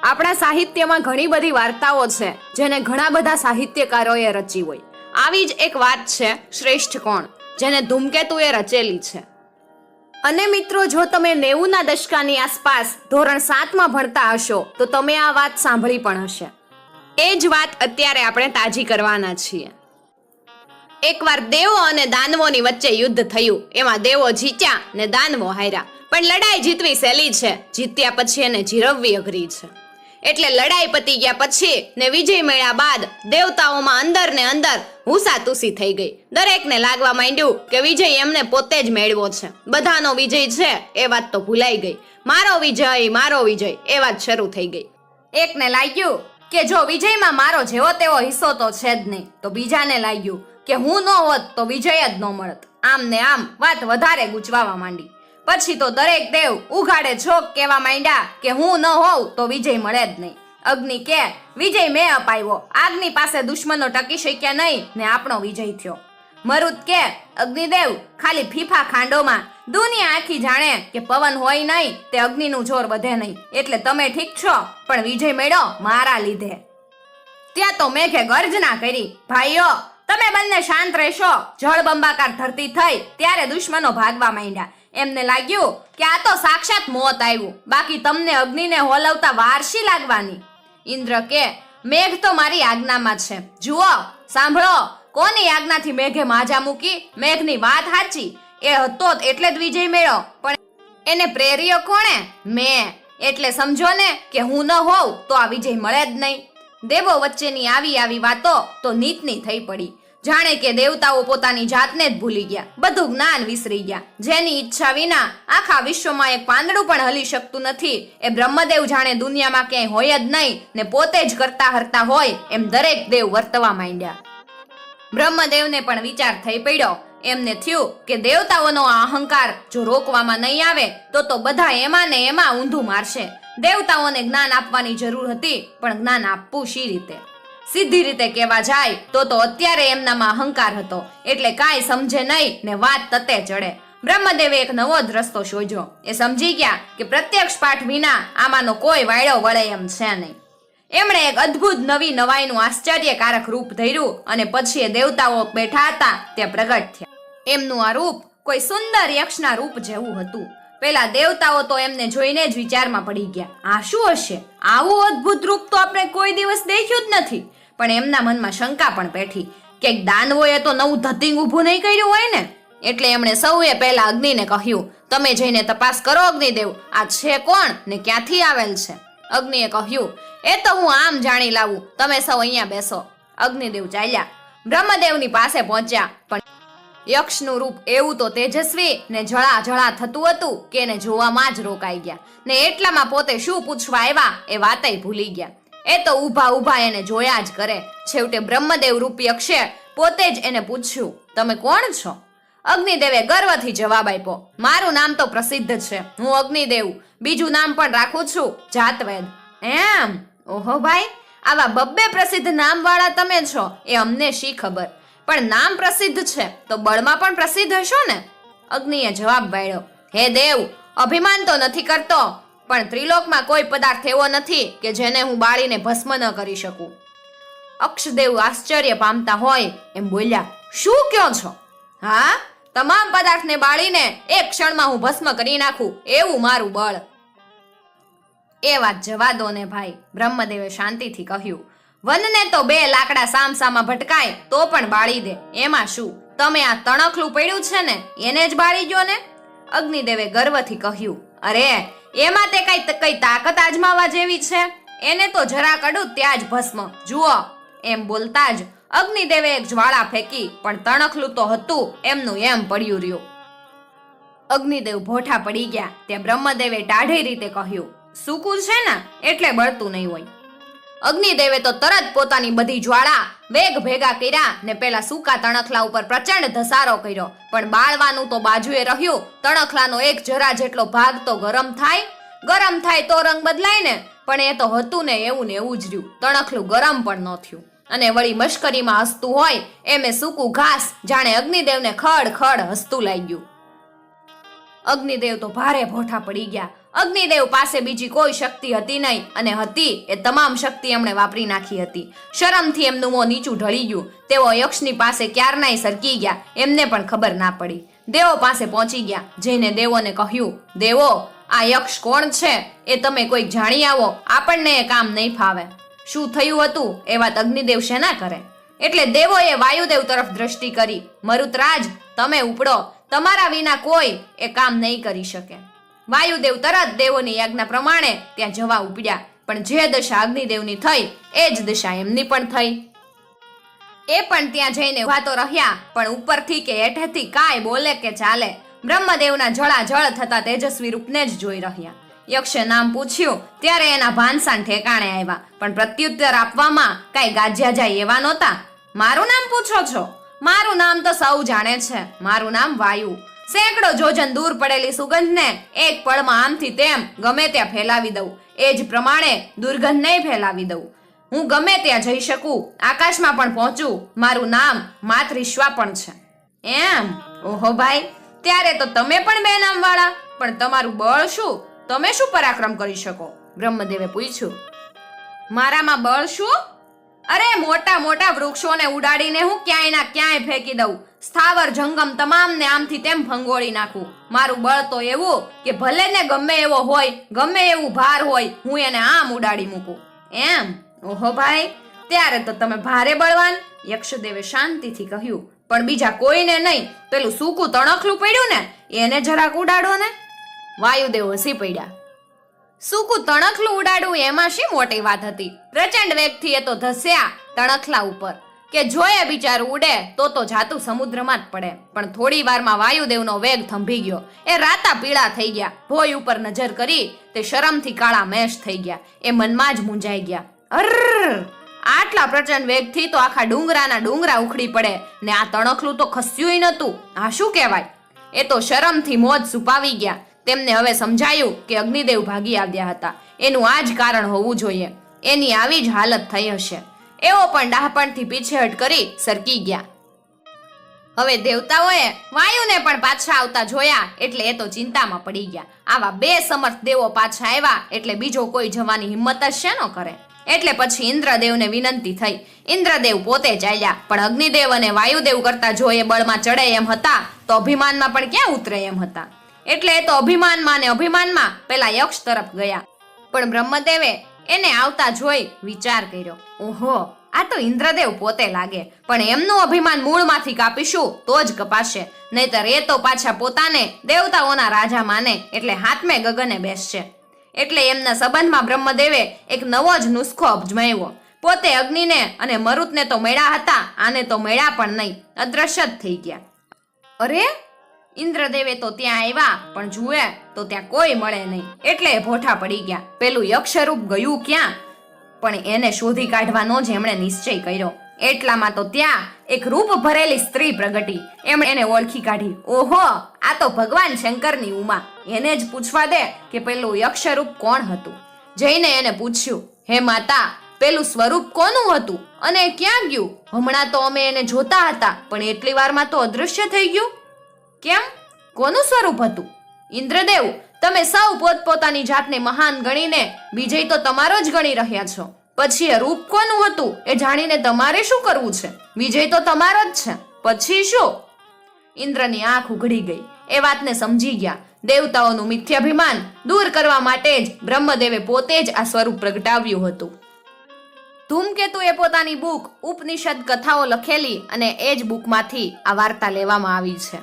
આપણા સાહિત્યમાં ઘણી બધી વાર્તાઓ છે જેને ઘણા બધા સાહિત્યકારોએ રચી હોય. આવી જ એક વાત છે શ્રેષ્ઠ કોણ, જેને ધૂમકેતુએ રચેલી છે. અને મિત્રો, જો તમે 90ના દશકાની આસપાસ ધોરણ 7માં ભણતા હશો તો તમે આ વાત સાંભળી પણ હશે. એ જ વાત અત્યારે આપણે તાજી કરવાના છીએ. એકવાર દેવો અને દાનવોની વચ્ચે યુદ્ધ થયું. એમાં દેવો જીત્યા ને દાનવો હાર્યા. પણ લડાઈ જીતવી સહેલી છે, જીત્યા પછી એને જીરવવી અઘરી છે. એટલે લડાઈ પતી ગયા પછી ને વિજય મેળ્યા બાદ દેવતાઓમાં અંદર ને અંદર હુસાતુસી થઈ ગઈ. દરેકને લાગવા માંડ્યું કે વિજય એમને પોતે જ મેળવો છે. બધાનો વિજય છે એ વાત તો ભૂલાઈ ગઈ. મારો વિજય એ વાત શરૂ થઈ ગઈ. એકને લાગ્યું કે જો વિજયમાં મારો જેવો તેવો હિસ્સો તો છે જ નહીં, તો બીજાને લાગ્યું કે હું ન હોત તો વિજય જ ન મળત. આમ ને આમ વાત વધારે ગૂંચવાવા માંડી. પછી તો દરેક દેવ ઉઘાડે છોક કહેવા માંડ્યા કે હું ન હોઉં તો વિજય મળે જ નહીં. અગ્નિ કે વિજય મેં અપાવ્યો, આગની પાસે દુશ્મનો ટકી શક્યા નહીં ને આપણો વિજય થયો. મરુત કે અગ્નિદેવ ખાલી ફીફા ખાંડોમાં દુનિયા આખી જાણે કે પવન હોય નહીં તે અગ્નિનું જોર વધે નહીં, એટલે તમે ઠીક છો પણ વિજય મેળો મારા લીધે. ત્યાં તો મેઘે ગર્જના કરી, ભાઈઓ તમે બંને શાંત રહેશો. જળબંબાકાર ધરતી થઈ ત્યારે દુશ્મનો ભાગવા માંડ્યા. એમને લાગ્યું કે આ તો સાક્ષાત મોત આવ્યું, બાકી તમને અગ્નિને હોલવતા વાર શી લાગવાની. ઇન્દ્ર કે મેઘ તો મારી આજ્ઞામાં છે. જુઓ સાંભળો, કોની આજ્ઞાથી મેઘે માજા મૂકી? મેઘની વાત સાચી, એ હતો એટલે જ વિજય મેળો, પણ એને પ્રેર્યો કોણે? મેં. એટલે સમજો ને કે હું ન હોઉં તો આ વિજય મળે જ નહીં. દેવો વચ્ચેની આવી વાતો તો નીતની થઈ પડી. જાણે કે દેવતાઓ પોતાની જાતને જ ભૂલી ગયા, બધું જ્ઞાન વિસરી ગયા. જેની ઈચ્છા વિના આખા વિશ્વમાં એક પાંદડું પણ હલી શકતું નથી, એ બ્રહ્મદેવ જાણે દુનિયામાં ક્યાંય હોય જ નહીં ને પોતે જ કરતા હરતા હોય એમ દરેક દેવ વર્તવા માંડ્યા. બ્રહ્મદેવને પણ વિચાર થઈ પડ્યો. એમને થયું કે દેવતાઓનો આ અહંકાર જો રોકવામાં નહીં આવે તો બધા એમાં ને એમાં ઊંધું મારશે. દેવતાઓને જ્ઞાન આપવાની જરૂર હતી, પણ જ્ઞાન આપવું શી રીતે? સીધી રીતે કહેવા જાય તો અત્યારે એમનામાં અહંકાર હતો, એટલે કાંઈ સમજે નહીં ને વાત તતે ચડે. બ્રહ્મદેવે એક નવો જ રસ્તો શોધ્યો. એ સમજી ગયા કે પ્રત્યક્ષ પાઠ વિના આમાંનો કોઈ વાયડો વળે એમ છે નહીં. એમણે એક અદ્ભુત નવી નવાઈનું આશ્ચર્યકારક રૂપ ધર્યું અને પછી એ દેવતાઓ બેઠા હતા ત્યાં પ્રગટ થયા. એમનું આ રૂપ કોઈ સુંદર યક્ષના રૂપ જેવું હતું. પેલા દેવતાઓ તો એમને જોઈને જ વિચારમાં પડી ગયા, આ શું હશે? આવું અદ્ભુત રૂપ તો આપણે કોઈ દિવસ દેખ્યું જ નથી. પણ એમના મનમાં શંકા પણ બેઠી કે દાનવોએ તો નવું ધતિંગ ઊભું નહીં કર્યું હોય ને. એટલે એમણે સૌએ પહેલા અગ્નિને કહ્યું, તમે જઈને તપાસ કરો અગ્નિદેવ, આ છે કોણ ને ક્યાંથી આવેલ છે? અગ્નિએ કહ્યું, એ તો હું આમ જાણી લાવું, તમે સૌ અહીંયા બેસો. અગ્નિદેવ ચાલ્યા, બ્રહ્મદેવની પાસે પહોંચ્યા. પણ યક્ષનું રૂપ એવું તો તેજસ્વી ને જળા થતું હતું કે એને જોવામાં જ રોકાઈ ગયા, ને એટલામાં પોતે શું પૂછવા આવ્યા એ વાતય ભૂલી ગયા. એ તો ઊભા એને જોયા જ કરે. છેવટે બ્રહ્મદેવ રૂપી યક્ષે પોતે જ એને પૂછ્યું, તમે કોણ છો? અગ્નિદેવે ગર્વથી જવાબ આપ્યો, મારું નામ તો પ્રસિદ્ધ છે, હું અગ્નિદેવ. બીજું નામ પણ રાખું છું, જાતવેદ. એમ? ઓહો ભાઈ, આવા બબ્બે પ્રસિદ્ધ નામ વાળા તમે છો એ અમને શી ખબર, પણ નામ પ્રસિદ્ધ છે તો બળમાં પણ પ્રસિદ્ધ હશો ને? અગ્નિએ જવાબ વાળ્યો, હે દેવ, અભિમાન તો નથી કરતો, પણ ત્રિલોકમાં કોઈ પદાર્થ એવો નથી કે જેને હું બાળીને ભસ્મ ન કરી શકું. અક્ષદેવ આશ્ચર્ય પામતા હોય એમ બોલ્યા, શું કહો છો? હા, તમામ પદાર્થને બાળીને એક ક્ષણમાં હું ભસ્મ કરી નાખું એવું મારું બળ. એ વાત જવા દો ને ભાઈ, બ્રહ્મદેવે શાંતિથી કહ્યું, વનને તો 2 લાકડા સામસામા ભટકાય તો પણ બાળી દે, એમાં શું? તમે આ તણખલું પડ્યું છે ને એને જ બાળી ગયો ને? અગ્નિદેવે ગર્વથી કહ્યું, અરે એમાં તે કઈ તાકાત આજમાવા જેવી છે? એને તો જરા કડું ત્યાં જ ભસ્મ. જુઓ. એમ બોલતા જ અગ્નિદેવે એક જ્વાળા ફેંકી, પણ તણખલું તો હતું એમનું એમ પડ્યું રહ્યું. અગ્નિદેવ ભોઠા પડી ગયા. ત્યાં બ્રહ્મદેવે ટાઢી રીતે કહ્યું, સૂકું છે ને એટલે બળતું નહીં હોય. અગ્નિદેવે તો તરત પોતાની બધી જ્વાળા વેગ ભેગા કર્યા ને પેલા સૂકા તણખલા ઉપર પ્રચંડ ધસારો કર્યો, પણ બાળવાનું તો બાજુએ રહ્યું. તણખલાનો એક જરા જેટલો ભાગ તો ગરમ થાય તો રંગ બદલાય ને, પણ એ તો હતું ને એવું જ રહ્યું. તણખલું ગરમ પણ ન થયું. અને વળી મશ્કરીમાં હસતું હોય એમે સૂકું ઘાસ જાણે અગ્નિદેવને ખડ હસતું લાગ્યું. અગ્નિદેવ તો ભારે ભોઠા પડી ગયા. અગ્નિદેવ પાસે બીજી કોઈ શક્તિ હતી નહીં, અને હતી એ તમામ શક્તિ એમણે વાપરી નાખી હતી. શરમથી એમનું મોં નીચું ઢળી ગયું. તેઓ યક્ષની પાસે ક્યારનાય સરકી ગયા, એમને પણ ખબર ના પડી. દેવો પાસે પહોંચી ગયા. જઈને દેવોને કહ્યું, દેવો, આ યક્ષ કોણ છે એ તમે કોઈક જાણી આવો, આપણને એ કામ નહીં ફાવે. શું થયું હતું એ વાત અગ્નિદેવ શેના કરે? એટલે દેવોએ વાયુદેવ તરફ દ્રષ્ટિ કરી. મરુતરાજ, તમે ઉપડો, તમારા વિના કોઈ એ કામ નહીં કરી શકે. વાયુદેવ તરત દેવોની આજ્ઞા પ્રમાણે ત્યાં જવા ઉપડ્યા. પણ જે દશા અગ્નિદેવની થઈ એ જ દશા એમની પણ થઈ. એ પણ ત્યાં જઈને ઉભા તો રહ્યા, પણ ઉપરથી કે હેઠેથી કાંઈ બોલે કે ચાલે. બ્રહ્મદેવના જળાજળ થતા તેજસ્વી રૂપને જ જોઈ રહ્યા. યક્ષે નામ પૂછ્યું ત્યારે એના ભાનસાન ઠેકાણે આવ્યા, પણ પ્રત્યુત્તર આપવામાં કાંઈ ગાજ્યા જાય એવા નહોતા. મારું નામ પૂછો છો? મારું નામ તો સૌ જાણે છે. મારું નામ વાયુ. સેંકડો જોજન દૂર પડેલી સુગંધને એક પળમાં આમથી તેમ ગમે ત્યાં ફેલાવી દઉં. એ જ પ્રમાણે દુર્ગંધને ફેલાવી દઉં. હું ગમે ત્યાં જઈ શકું, આકાશમાં પણ પહોંચું. મારું નામ માતૃશ્વા પણ છે. એમ? ઓહો ભાઈ, ત્યારે તો તમે પણ બે નામ વાળા. પણ તમારું બળ શું? તમે શું પરાક્રમ કરી શકો? બ્રહ્મદેવે પૂછ્યું. મારામાં બળ શું? અરે, મોટા મોટા વૃક્ષોને ઉડાડીને હું ક્યાંય ના ક્યાંય ફેંકી દઉં. સ્થાવર જંગમ તમામને આમથી તેમ ફંગોળી નાખું. મારું બળ તો એવું કે ભલે ને ગમે એવો હોય, ગમે એવું ભાર હોય, હું એને આમ ઉડાડી મૂકું. એમ? ઓહો ભાઈ, ત્યારે તો તમે ભારે બળવાન. યક્ષદેવે શાંતિથી કહ્યું. પણ બીજા કોઈને નહીં, પેલું સૂકું તણખલું પડ્યું ને એને જરાક ઉડાડો ને. વાયુદેવ હસી પડ્યા. સૂકું તણખલું ઉડાડવું એમાં શી મોટી વાત હતી? પ્રચંડ વેગથી એ તો ધસ્યા તણખલા ઉપર કે જોયે બિચારું ઉડે તો જાતું સમુદ્રમાં જ પડે. પણ થોડી વારમાં વાયુદેવનો વેગ થંભી ગયો. એ રાતા પીળા થઈ ગયા. ભોય ઉપર નજર કરી તે શરમથી કાળા મેષ થઈ ગયા. એ મનમાં જ મૂંઝાઈ ગયા. અર્ર, આટલા પ્રચંડ વેગથી તો આખા ડુંગરાના ડુંગરા ઉખડી પડે ને આ તણખલું તો ખસ્યુંય નતું. આ શું કહેવાય? એ તો શરમથી મોજ છુપાવી ગયા. તેમને હવે સમજાયું કે અગ્નિદેવ ભાગી આવ્યા હતા. એનું આ જ કારણ હોવું જોઈએ. એની આવી જ હાલત થઈ હશે. એવો પણ ડાહપણથી પીછેહટ કરી સરકી ગયા. હવે દેવતાઓએ વાયુને પણ પાછા આવતા જોયા એટલે એ તો ચિંતામાં પડી ગયા. આવા બે સમર્થ દેવો પાછા આવ્યા એટલે બીજો કોઈ જવાની હિંમત જ શેનો કરે? એટલે પછી ઇન્દ્રદેવને વિનંતી થઈ. ઇન્દ્રદેવ પોતે ચાલ્યા, પણ અગ્નિદેવ અને વાયુદેવ કરતા જો એ બળમાં ચડે એમ હતા તો અભિમાનમાં પણ ક્યાં ઉતરે એમ હતા. એટલે એ તો અભિમાનમાં પેલા યક્ષ તરફ ગયા. પણ બ્રહ્મદેવે એને આવતા જોઈ વિચાર કર્યો. ઓહો, આ તો ઇન્દ્રદેવ પોતે લાગે. પણ એમનું અભિમાન મૂળમાંથી કાપીશું તો જ કપાશે, નહીતર એ તો પાછા પોતાને દેવતાઓના રાજા માને એટલે હાથમે ગગને બેસશે. એટલે એમના સંબંધમાં બ્રહ્મદેવે એક નવો જ નુસ્ખો અજમાવ્યો. પોતે અગ્નિને અને મરુતને તો મળ્યા હતા, આને તો મળ્યા પણ નહીં, અદ્રશ્ય જ થઈ ગયા. અરે, ઇન્દ્રદેવે તો ત્યાં આવ્યા પણ જુએ તો ત્યાં કોઈ મળે નહીં. એટલે ભોઠા પડી ગયા. પેલું યક્ષરૂપ ગયું ક્યાં? પણ એને શોધી કાઢવાનો જ એમણે નિશ્ચય કર્યો. એટલામાં તો ત્યાં એક રૂપ ભરેલી સ્ત્રી પ્રગટી. એમણે એને ઓળખી કાઢી. ઓહો, આ તો ભગવાન શંકરની ઉમા. એને જ પૂછવા દે કે પેલું યક્ષરૂપ કોણ હતું. જઈને એને પૂછ્યું, હે માતા, પેલું સ્વરૂપ કોનું હતું અને ક્યાં ગયું? હમણાં તો અમે એને જોતા હતા પણ એટલી વારમાં તો અદૃશ્ય થઈ ગયું. કેમ? કોનું સ્વરૂપ હતું? ઇન્દ્રદેવ, તમે સૌ પોતપોતાની જાતને મહાન ગણીને વિજય તો તમારો જ ગણી રહ્યા છો. પછી એ રૂપ કોનું હતું એ જાણીને તમારે શું કરવું છે? વિજય તો તમારો જ છે. પછી શું? ઇન્દ્રની આંખ ઉઘડી ગઈ. એ વાતને સમજી ગયા. દેવતાઓનું મિથ્યાભિમાન દૂર કરવા માટે જ બ્રહ્મદેવે પોતે જ આ સ્વરૂપ પ્રગટાવ્યું હતું. ધૂમકેતુએ પોતાની બુક ઉપનિષદ કથાઓ લખેલી અને એ જ બુકમાંથી આ વાર્તા લેવામાં આવી છે.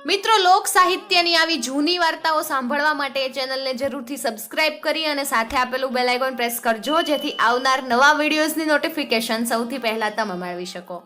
મિત્રો, લોક સાહિત્યની આવી જૂની વાર્તાઓ સાંભળવા માટે ચેનલને જરૂરથી સબસ્ક્રાઇબ કરી અને સાથે આપેલું બેલ આઇકોન પ્રેસ કરજો, જેથી આવનાર નવા વિડીયોઝની નોટિફિકેશન સૌથી પહેલા તમે મેળવી શકો.